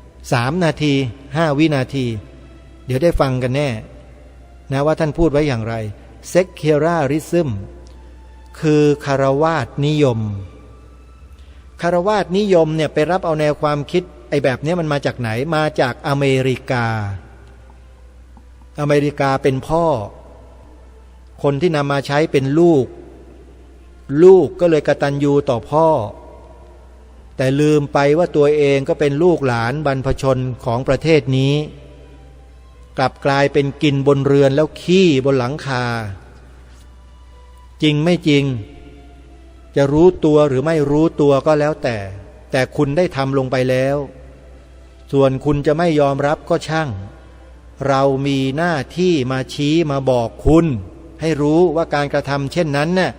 3 นาที5 วินาทีเดี๋ยวได้ฟังกันแน่นะว่าท่านพูดไว้อย่างไร secularism คือคฤหัสถ์นิยมคฤหัสถ์นิยมเนี่ยไปรับเอาแนวความคิดไอ้แบบนี้มันมาจากไหนมาจากอเมริกาเป็นพ่อคนที่นำมาใช้เป็นลูกก็เลยกตัญญูต่อพ่อแต่ลืมไปว่าตัวเองก็เป็นลูกหลานบรรพชนของประเทศนี้กลับกลายเป็นกินบนเรือนแล้วขี้บนหลังคาจริงไม่จริงจะรู้ตัวหรือไม่รู้ตัวก็แล้วแต่คุณได้ทำลงไปแล้วส่วนคุณจะไม่ยอมรับก็ช่างเรามีหน้าที่มาชี้มาบอกคุณให้รู้ว่าการกระทำเช่นนั้นน่ะ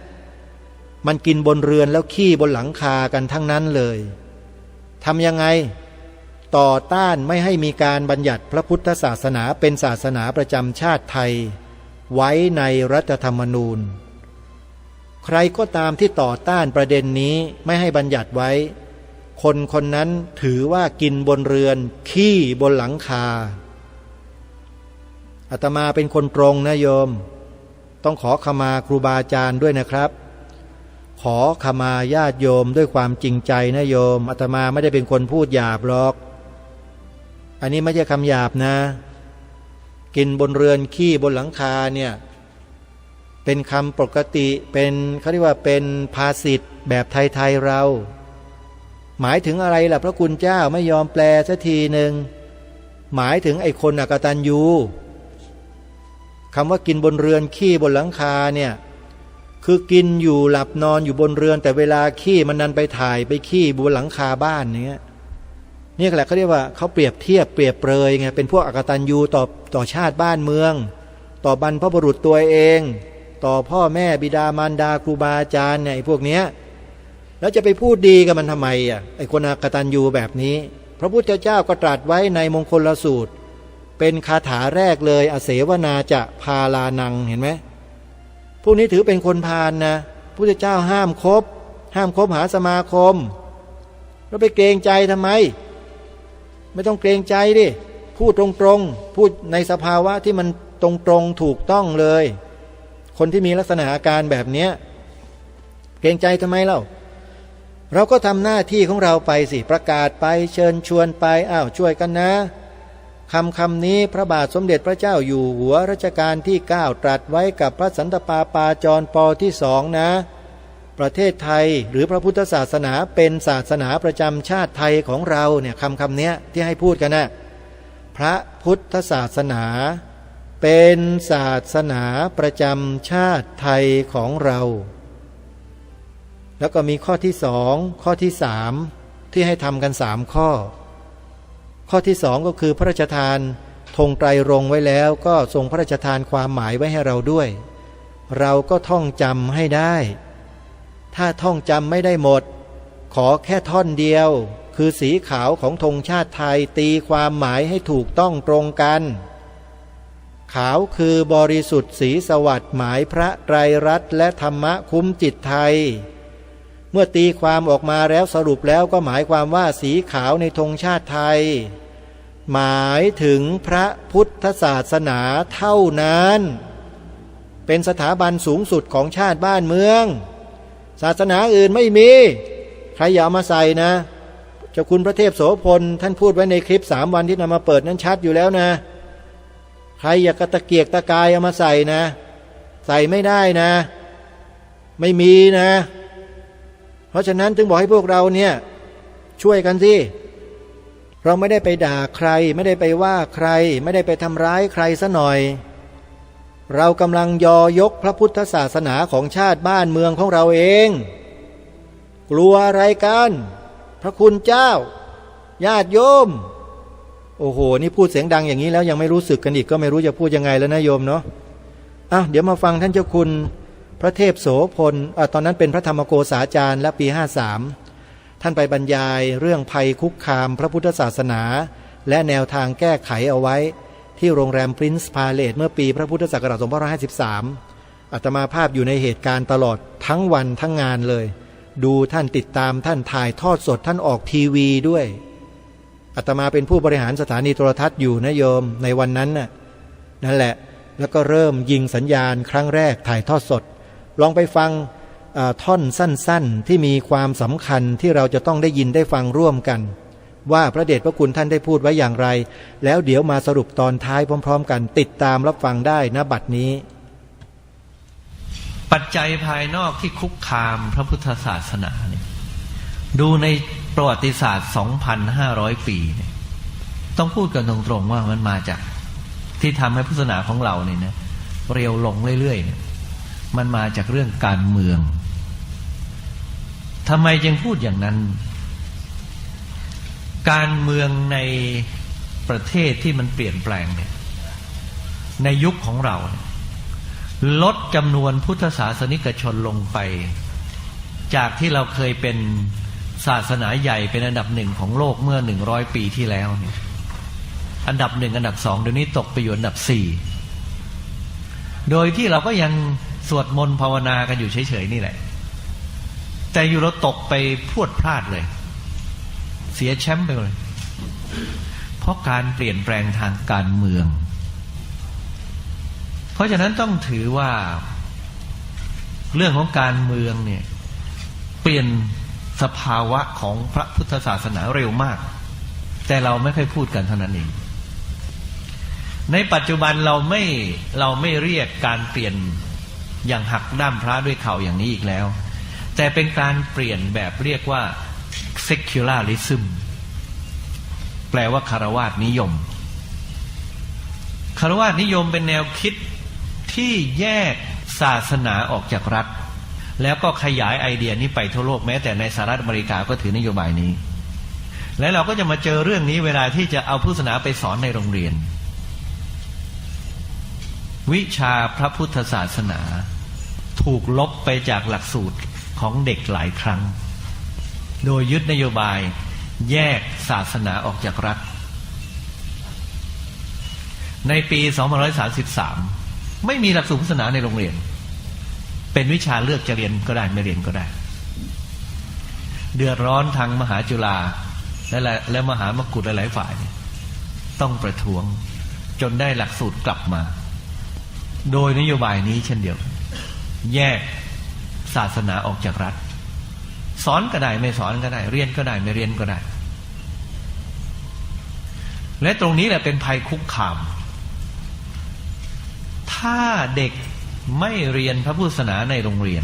มันกินบนเรือนแล้วขี้บนหลังคากันทั้งนั้นเลยทำยังไงต่อต้านไม่ให้มีการบัญญัติพระพุทธศาสนาเป็นศาสนาประจำชาติไทยไว้ในรัฐธรรมนูญใครก็ตามที่ต่อต้านประเด็นนี้ไม่ให้บัญญัติไว้คนนั้นถือว่ากินบนเรือนขี้บนหลังคาอาตมาเป็นคนตรงนะโยมต้องขอขมาครูบาอาจารย์ด้วยนะครับขอขมาญาติโยมด้วยความจริงใจนะโยมอาตมาไม่ได้เป็นคนพูดหยาบหรอกอันนี้ไม่ใช่คำหยาบนะกินบนเรือนขี้บนหลังคาเนี่ยเป็นคำปกติเป็นเขาเรียกว่าเป็นภาษิตแบบไทยๆเราหมายถึงอะไรล่ะพระคุณเจ้าไม่ยอมแปลสักทีหนึ่งหมายถึงไอ้คนอกตัญญูคำว่ากินบนเรือนขี้บนหลังคาเนี่ยคือกินอยู่หลับนอนอยู่บนเรือนแต่เวลาขี้มันนันไปถ่ายไปขี้บนหลังคาบ้านเนี่ยนี่แหละเขาเรียกว่าเขาเปรียบเทียบเปรียบเปรยไงเป็นพวกอกตัญญูต่อชาติบ้านเมืองต่อบรรพบุรุษตัวเองต่อพ่อแม่บิดามารดาครูบาอาจารย์เนี่ยไอ้พวกเนี้ยแล้วจะไปพูดดีกับมันทำไมอ่ะไอ้คนอกตัญญูแบบนี้พระพุทธเจ้าก็ตรัสไว้ในมงคลสูตรเป็นคาถาแรกเลยอเสวนาจะพาลานังเห็นไหมพวกนี้ถือเป็นคนพาลนะพุทธเจ้าห้ามคบหาสมาคมแล้วไปเกรงใจทำไมไม่ต้องเกรงใจดิพูดตรงๆพูดในสภาวะที่มันตรงๆถูกต้องเลยคนที่มีลักษณะอาการแบบนี้เกรงใจทำไมเล่าเราก็ทำหน้าที่ของเราไปสิประกาศไปเชิญชวนไปช่วยกันนะคำนี้พระบาทสมเด็จพระเจ้าอยู่หัวรัชกาลที่9ตรัสไว้กับพระสันตะปาปาจรปที่2นะประเทศไทยหรือพระพุทธศาสนาเป็นศาสนาประจำชาติไทยของเราเนี่ยคำนี้ที่ให้พูดกันนะพระพุทธศาสนาเป็นศาสนาประจำชาติไทยของเราแล้วก็มีข้อที่2ข้อที่3ที่ให้ทำกัน3ข้อที่2ก็คือพระราชทานธงไตรรงค์ไว้แล้วก็ทรงพระราชทานความหมายไว้ให้เราด้วยเราก็ท่องจำให้ได้ถ้าท่องจำไม่ได้หมดขอแค่ท่อนเดียวคือสีขาวของธงชาติไทยตีความหมายให้ถูกต้องตรงกัน ขาวคือบริสุทธิ์สีสวัสดิ์หมายพระไตรรัตน์และธรรมะคุ้มจิตไทยเมื่อตีความออกมาแล้วสรุปแล้วก็หมายความว่าสีขาวในธงชาติไทยหมายถึงพระพุทธศาสนาเท่านั้นเป็นสถาบันสูงสุดของชาติบ้านเมืองศาสนาอื่นไม่มีใครอย่าเอามาใส่นะเจ้าคุณพระเทพโสพลท่านพูดไว้ในคลิป3 วันที่นำมาเปิดนั้นชัดอยู่แล้วนะใครอย่ากระตะเกียกตะกายเอามาใส่นะใส่ไม่ได้นะไม่มีนะเพราะฉะนั้นจึงบอกให้พวกเราเนี่ยช่วยกันสิเราไม่ได้ไปด่าใครไม่ได้ไปว่าใครไม่ได้ไปทำร้ายใครซะหน่อยเรากำลังยอยกพระพุทธศาสนาของชาติบ้านเมืองของเราเองกลัวอะไรกันพระคุณเจ้าญาติโยมโอ้โหนี่พูดเสียงดังอย่างนี้แล้วยังไม่รู้สึกกันอีกก็ไม่รู้จะพูดยังไงแล้วนะโยมเนาะเดี๋ยวมาฟังท่านเจ้าคุณพระเทพโสพลตอนนั้นเป็นพระธรรมโกษาจารย์และปี53ท่านไปบรรยายเรื่องภัยคุกคามพระพุทธศาสนาและแนวทางแก้ไขเอาไว้ที่โรงแรมพรินซ์พาเลทเมื่อปีพระพุทธศักราช2553อาตมาภาพอยู่ในเหตุการณ์ตลอดทั้งวันทั้งงานเลยดูท่านติดตามท่านถ่ายทอดสดท่านออกทีวีด้วยอาตมาเป็นผู้บริหารสถานีโทรทัศน์อยู่นะโยมในวันนั้นนั่นแหละแล้วก็เริ่มยิงสัญญาณครั้งแรกถ่ายทอดสดลองไปฟังท่อนสั้นๆที่มีความสำคัญที่เราจะต้องได้ยินได้ฟังร่วมกันว่าพระเดชพระคุณท่านได้พูดไว้อย่างไรแล้วเดี๋ยวมาสรุปตอนท้ายพร้อมๆกันติดตามรับฟังได้ณบัดนี้ปัจจัยภายนอกที่คุกคามพระพุทธศาสนาเนี่ยดูในประวัติศาสตร์ 2,500 ปีเนี่ยต้องพูดกันตรงๆว่ามันมาจากที่ทำให้พุทธศาสนาของเราเนี่ยนะเร็วลงเรื่อยๆเนี่ยมันมาจากเรื่องการเมืองทำไมจึงพูดอย่างนั้นการเมืองในประเทศที่มันเปลี่ยนแปลงเนี่ยในยุคของเราเนี่ยลดจำนวนพุทธศาสนิกชนลงไปจากที่เราเคยเป็นศาสนาใหญ่เป็นอันดับ1ของโลกเมื่อ100 ปีที่แล้วเนี่ยอันดับ1อันดับ2เดี๋ยวนี้ตกไปอยู่อันดับ4โดยที่เราก็ยังสวดมนต์ภาวนากันอยู่เฉยๆนี่แหละแต่อยู่เราตกไปพรวดพลาดเลยเสียแชมป์ไปเลยเพราะการเปลี่ยนแปลงทางการเมืองเพราะฉะนั้นต้องถือว่าเรื่องของการเมืองเนี่ยเปลี่ยนสภาวะของพระพุทธศาสนาเร็วมากแต่เราไม่ค่อยพูดกันเท่านั้นเองในปัจจุบันเราไม่เรียกการเปลี่ยนอย่างหักด้ามพระด้วยเข่าอย่างนี้อีกแล้วแต่เป็นการเปลี่ยนแบบเรียกว่า secularism แปลว่าคฤหัสถ์นิยมคฤหัสถ์นิยมเป็นแนวคิดที่แยกศาสนาออกจากรัฐแล้วก็ขยายไอเดียนี้ไปทั่วโลกแม้แต่ในสหรัฐอเมริกาก็ถือนโยบายนี้และเราก็จะมาเจอเรื่องนี้เวลาที่จะเอาพุทธศาสนาไปสอนในโรงเรียนวิชาพระพุทธศาสนาถูกลบไปจากหลักสูตรของเด็กหลายครั้งโดยยึดนโยบายแยกศาสนาออกจากรัฐในปี2533ไม่มีหลักสูตรพุทธศาสนาในโรงเรียนเป็นวิชาเลือกจะเรียนก็ได้ไม่เรียนก็ได้เดือดร้อนทางมหาจุฬาและมหามกุฏหลายฝ่ายต้องประท้วงจนได้หลักสูตรกลับมาโดยนโยบายนี้เช่นเดียวแยกศาสนาออกจากรัฐสอนก็ได้ไม่สอนก็ได้เรียนก็ได้ไม่เรียนก็ได้และตรงนี้แหละเป็นภัยคุกคามถ้าเด็กไม่เรียนพระพุทธศาสนาในโรงเรียน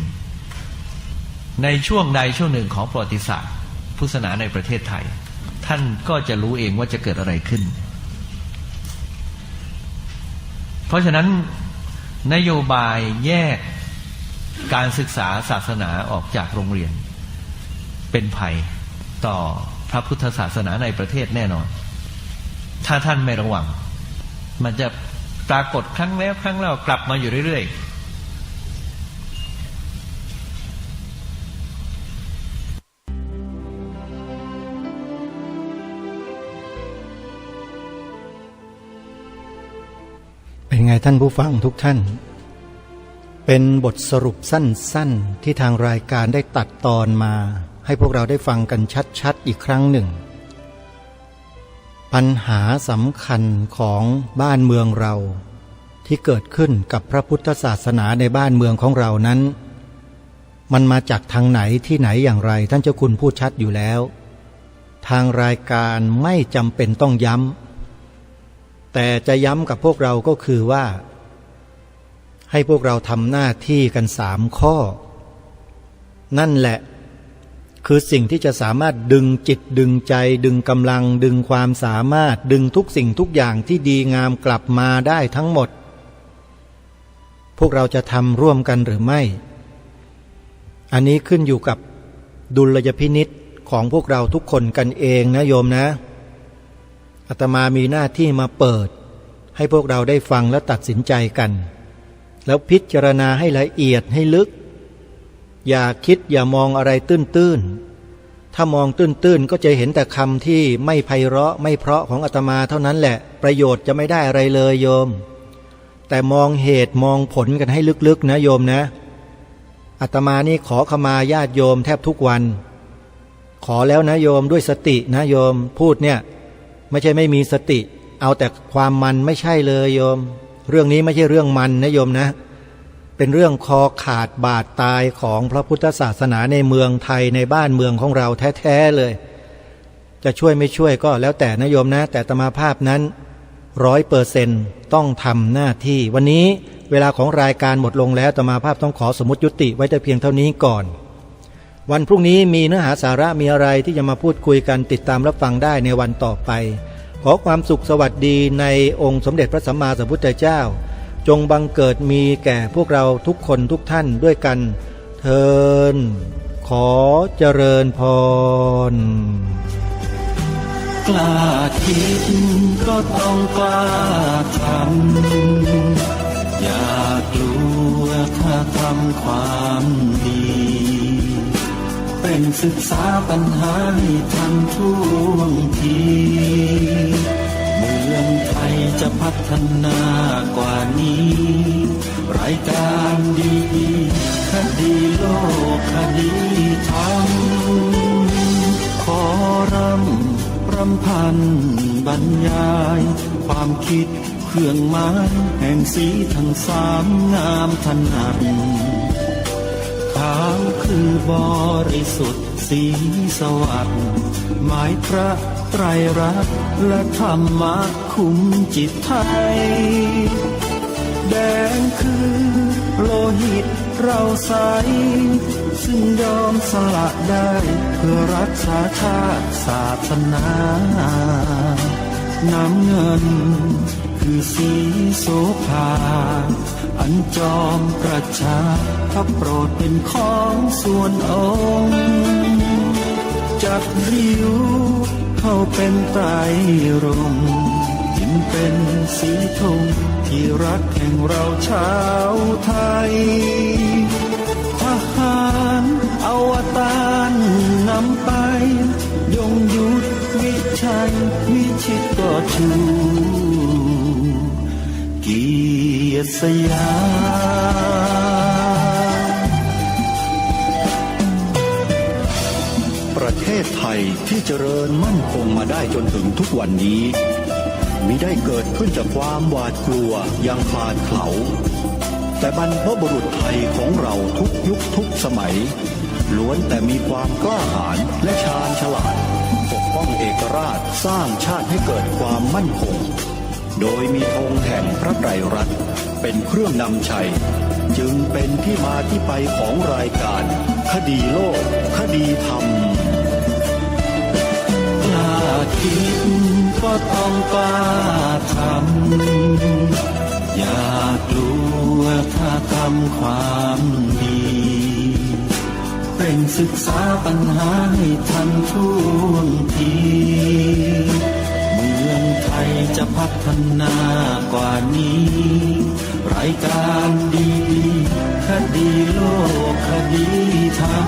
ในช่วงใดช่วงหนึ่งของประวัติศาสตร์พุทธศาสนาในประเทศไทยท่านก็จะรู้เองว่าจะเกิดอะไรขึ้นเพราะฉะนั้นนโยบายแยกการศึกษาศาสนาออกจากโรงเรียนเป็นภัยต่อพระพุทธศาสนาในประเทศแน่นอนถ้าท่านไม่ระวังมันจะปรากฏครั้งแล้วครั้งเล่ากลับมาอยู่เรื่อยๆเป็นไง ไงท่านผู้ฟังทุกท่านเป็นบทสรุปสั้นๆที่ทางรายการได้ตัดตอนมาให้พวกเราได้ฟังกันชัดๆอีกครั้งหนึ่งปัญหาสำคัญของบ้านเมืองเราที่เกิดขึ้นกับพระพุทธศาสนาในบ้านเมืองของเรานั้นมันมาจากทางไหนที่ไหนอย่างไรท่านเจ้าคุณพูดชัดอยู่แล้วทางรายการไม่จำเป็นต้องย้ำแต่จะย้ำกับพวกเราก็คือว่าให้พวกเราทำหน้าที่กัน3 ข้อนั่นแหละคือสิ่งที่จะสามารถดึงจิตดึงใจดึงกำลังดึงความสามารถดึงทุกสิ่งทุกอย่างที่ดีงามกลับมาได้ทั้งหมดพวกเราจะทำร่วมกันหรือไม่อันนี้ขึ้นอยู่กับดุลยพินิจของพวกเราทุกคนกันเองนะโยมนะอาตมามีหน้าที่มาเปิดให้พวกเราได้ฟังและตัดสินใจกันแล้วพิจารณาให้ละเอียดให้ลึกอย่าคิดอย่ามองอะไรตื้นๆถ้ามองตื้นๆก็จะเห็นแต่คำที่ไม่ไพเราะไม่เพราะของอาตมาเท่านั้นแหละประโยชน์จะไม่ได้อะไรเลยโยมแต่มองเหตุมองผลกันให้ลึกๆนะโยมนะอาตมานี่ขอขมาญาติโยมแทบทุกวันขอแล้วนะโยมด้วยสตินะโยมพูดเนี่ยไม่ใช่ไม่มีสติเอาแต่ความมันไม่ใช่เลยโยมเรื่องนี้ไม่ใช่เรื่องมันนะโยมนะเป็นเรื่องคอขาดบาดตายของพระพุทธศาสนาในเมืองไทยในบ้านเมืองของเราแท้ๆเลยจะช่วยไม่ช่วยก็แล้วแต่นะโยมนะแต่อาตมาภาพนั้น100%ต้องทำหน้าที่วันนี้เวลาของรายการหมดลงแล้วอาตมาภาพต้องขอสมมุติยุติไว้แต่เพียงเท่านี้ก่อนวันพรุ่งนี้มีเนื้อหาสาระมีอะไรที่จะมาพูดคุยกันติดตามรับฟังได้ในวันต่อไปขอความสุขสวัสดีในองค์สมเด็จพระสัมมาสัมพุทธเจ้าจงบังเกิดมีแก่พวกเราทุกคนทุกท่านด้วยกันเทินขอเจริญพรกล้าคิดก็ต้องกล้าทำอย่ากลัวถ้าทำความดีเป็นศึกษาปัญหาให้ทันท่วงทีเมืองไทยจะพัฒนากว่านี้รายการดีคดีโลกคดีธรรมขอรำพันบรรยายความคิดเครื่องหมายแห่งสีทั้ง3งามถนัดขาวคือบริสุทธิ์สีสวัสดิ์หมายพระไตรรัตน์และธรรมะคุมจิตไทยแดงคือโลหิตเราใสซึ่งยอมสละได้เพื่อรักษาชาติศาสนาน้ำเงินคือสีโสภาอันจอมประชาพระโปรดเป็นของส่วนองค์จักริ้วเข้าเป็นไตรรงค์จึงเป็นสีธงที่รักแห่งเราชาวไทยทหารอวตารนำไปยงยุทธวิชัยวิชิตก็ชูเกียรติสยามประเทศไทยที่เจริญมั่นคงมาได้จนถึงทุกวันนี้มิได้เกิดขึ้นจากความหวาดกลัวอย่างคลาดเขลาแต่บรรพบุรุษไทยของเราทุกยุคทุกสมัยล้วนแต่มีความกล้าหาญและชาญฉลาดปกป้องเอกราชสร้างชาติให้เกิดความมั่นคงโดยมีธงแห่งพระไตรรัตน์เป็นเครื่องนำชัยจึงเป็นที่มาที่ไปของรายการคดีโลกคดีธรรมกล้าคิดก็ต้องกล้าทำอย่ากลัวถ้าทำความดีเป็นศึกษาปัญหาให้ทันท่วงทีเมืองไทยจะพัฒนากว่านี้รายการดีคดีโลกคดีธรรม